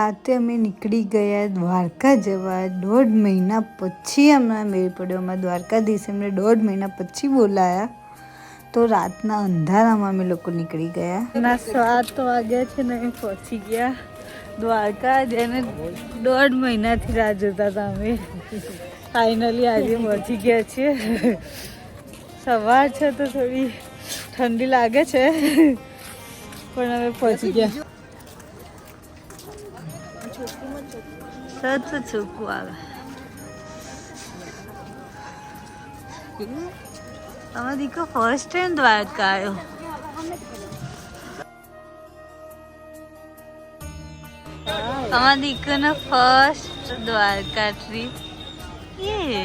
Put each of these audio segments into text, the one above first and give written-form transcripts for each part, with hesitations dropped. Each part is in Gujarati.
રાતે અમે નીકળી ગયા દ્વારકા જવા. 1.5 મહિના પછી અમને મેળ પડ્યો. અમારા દ્વારકાધીશે અમને 1.5 મહિના પછી બોલાયા. તો રાતના અંધારામાં અમે લોકો નીકળી ગયા. 7 વાગ્યા છે ને અમે પહોંચી ગયા દ્વારકા. જેને 1.5 મહિનાથી રાહ જોતા હતા અમે. ફાઇનલી આજે પહોંચી ગયા છીએ. સવાર છે તો થોડી ઠંડી લાગે છે પણ અમે પહોંચી ગયા. સત ચોખ્ખું આવે. તમારો દીકરો ફર્સ્ટ ટાઈમ દ્વારકા આવ્યો. અમારા દીકરાનો ફર્સ્ટ દ્વારકા ટ્રીપ. એ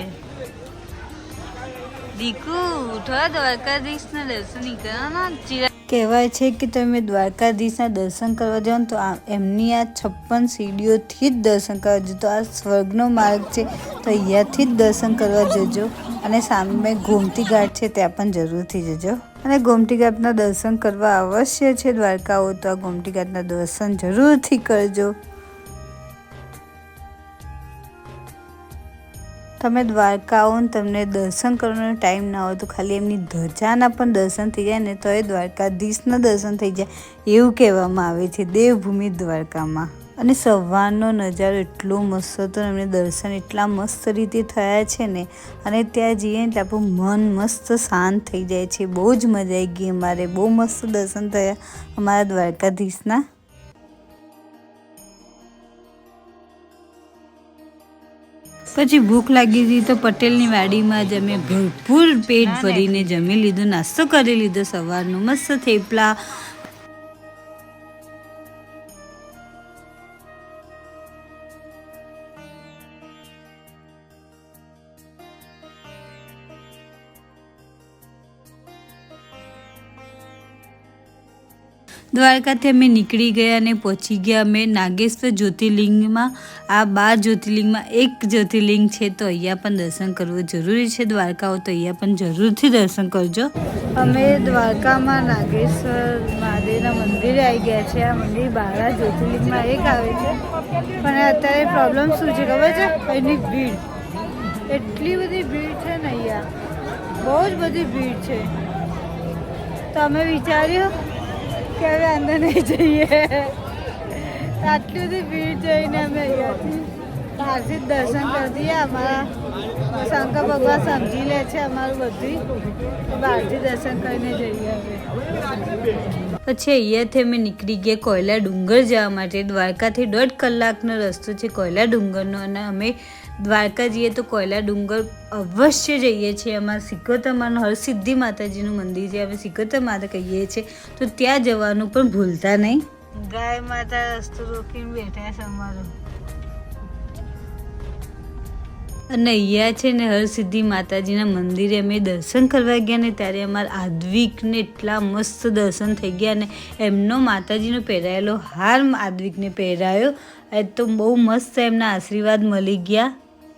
દીકુ ઉઠો, દ્વારકાધીશના દર્શન કરવાના. કહેવાય છે કે તમે દ્વારકાધીશના દર્શન કરવા જાઓ ને તો એમની આ 56 સીડીઓથી જ દર્શન કરવા જજો. તો આ સ્વર્ગનો માર્ગ છે તો અહીંયાથી જ દર્શન કરવા જજો. અને સામે ગોમતી ઘાટ છે ત્યાં પણ જરૂરથી જજો. અને ગોમતી ઘાટના દર્શન કરવા અવશ્ય છે દ્વારકા આવો તો આ ગોમતી ઘાટના દર્શન જરૂરથી કરજો. તમે દ્વારકા આવો ને તમને દર્શન કરવાનો ટાઈમ ના હોય તો ખાલી એમની ધજાના પણ દર્શન થઈ જાય ને તો એ દ્વારકાધીશના દર્શન થઈ જાય એવું કહેવામાં આવે છે દેવભૂમિ દ્વારકામાં. અને સવારનો નજારો એટલો મસ્ત હતો ને એમને દર્શન એટલા મસ્ત રીતે થયા છે ને. અને ત્યાં જઈએ ને આપણું મન મસ્ત શાંત થઈ જાય છે. બહુ જ મજા આવી ગઈ અમારે. બહુ મસ્ત દર્શન થયા અમારા દ્વારકાધીશના. પછી ભૂખ લાગી હતી તો પટેલની વાડીમાં જ અમે ભરપૂર પેટ ભરીને જમી લીધું. નાસ્તો કરી લીધો સવારનો. મસ્ત થેપલા. દ્વારકાથી અમે નીકળી ગયા અને પહોંચી ગયા અમે નાગેશ્વર જ્યોતિર્લિંગમાં. આ 12 જ્યોતિર્લિંગમાં એક જ્યોતિર્લિંગ છે તો અહીંયા પણ દર્શન કરવું જરૂરી છે. દ્વારકાઓ તો અહીંયા પણ જરૂરથી દર્શન કરજો. અમે દ્વારકામાં નાગેશ્વર મહાદેવના મંદિરે આવી ગયા છે. આ મંદિર 12 જ્યોતિર્લિંગમાં એક આવે છે પણ અત્યારે પ્રોબ્લેમ શું છે ખબર છે? એની ભીડ. એટલી બધી ભીડ છે ને અહીંયા. બહુ જ બધી ભીડ છે. તો અમે વિચાર્યું કે હવે અંદર નહીં જઈએ. આટલી બધી ભીડ જોઈને અમે અહીંયાથી બહારથી જ દર્શન કરી દઈએ. અમારા શંકર ભગવાન સમજી લે છે અમારું બધું. બહારથી દર્શન કરીને જઈએ હવે. પછી અહીંયાથી અમે નીકળી ગયા કોયલા ડુંગર જવા માટે. દ્વારકાથી 1.5 કલાકનો રસ્તો છે કોયલા ડુંગરનો. અને અમે દ્વારકા જઈએ તો કોયલા ડુંગર અવશ્ય જઈએ છીએ. અમારા સિકોતરમાં હરસિદ્ધિ માતાજીનું મંદિર છે. અમે સિકોતર માતા કહીએ છીએ તો ત્યાં જવાનું પણ ભૂલતા નહીં. ગાય માતા રસ્તો રોકીને બેઠા છે અમારો. અને અહીંયા છે ને હરસિદ્ધિ માતાજીના મંદિરે અમે દર્શન કરવા ગયા ને ત્યારે અમારા આદ્વિકને એટલા મસ્ત દર્શન થઈ ગયા. અને એમનો માતાજીનો પહેરાયેલો હાર આદ્વિકને પહેરાયો. એ તો બહુ મસ્ત એમના આશીર્વાદ મળી ગયા.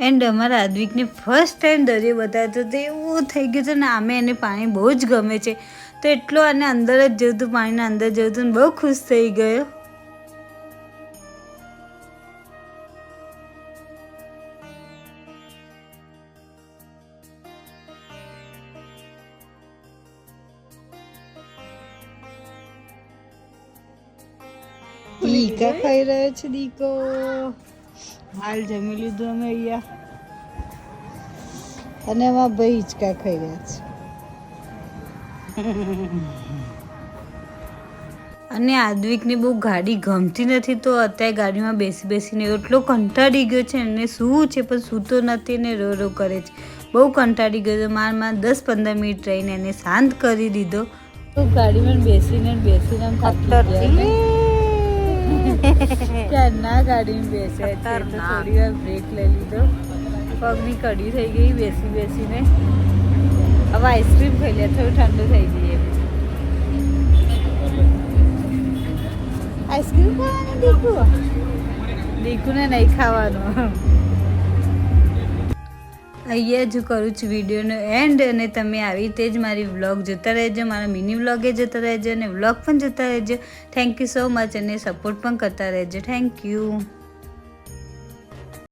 એન્ડ અમારા આદ્વિકને ફર્સ્ટ ટાઈમ દરિયો બતાવ્યો તો એવું થઈ ગયું છે ને. આમે એને પાણી બહુ જ ગમે છે તો એટલો આને અંદર જ જવું હતું, પાણીના અંદર જવું હતું. બહુ ખુશ થઈ ગયો. ઈકા ખાઈ રહ્યો છે દીકો. હાલ જમી લીધું અમે અહીંયા. અને એમાં ભાઈ હિંચકા ખાઈ રહ્યા છે. અને આદ્વિકને બહુ ગાડી ગમતી નથી તો અત્યારે ગાડીમાં બેસી બેસીને એટલો કંટાળી ગયો છે. એને શું છે પણ સૂતો નથી ને રો રો કરે છે. બહુ કંટાળી ગયો. મારમાં 10-15 મિનિટ રહીને એને શાંત કરી દીધો. તો ગાડીમાં બેસીને થાકી ગયા. ક્યારના ગાડીમાં બેસે છે તો થોડી વાર બ્રેક લઈ લીધો. પગની કડી થઈ ગઈ બેસી બેસીને. હવે આઈસ્ક્રીમ ખાઈ લે, થોડું ઠંડુ થઈ જઈએ. આઈસ્ક્રીમ ખાવાની દીકુને નહીં ખાવાનું. અહીંયા જ કરું છું વિડીયોનો એન્ડ, અને તમે આવી રીતે જ મારી વ્લોગ જોતા રહેજો, મારા મિની વ્લોગે જોતા રહેજો અને વ્લોગ પણ જોતા રહેજો. થેન્ક યુ સો મચ, અને સપોર્ટ પણ કરતા રહેજો. Thank you.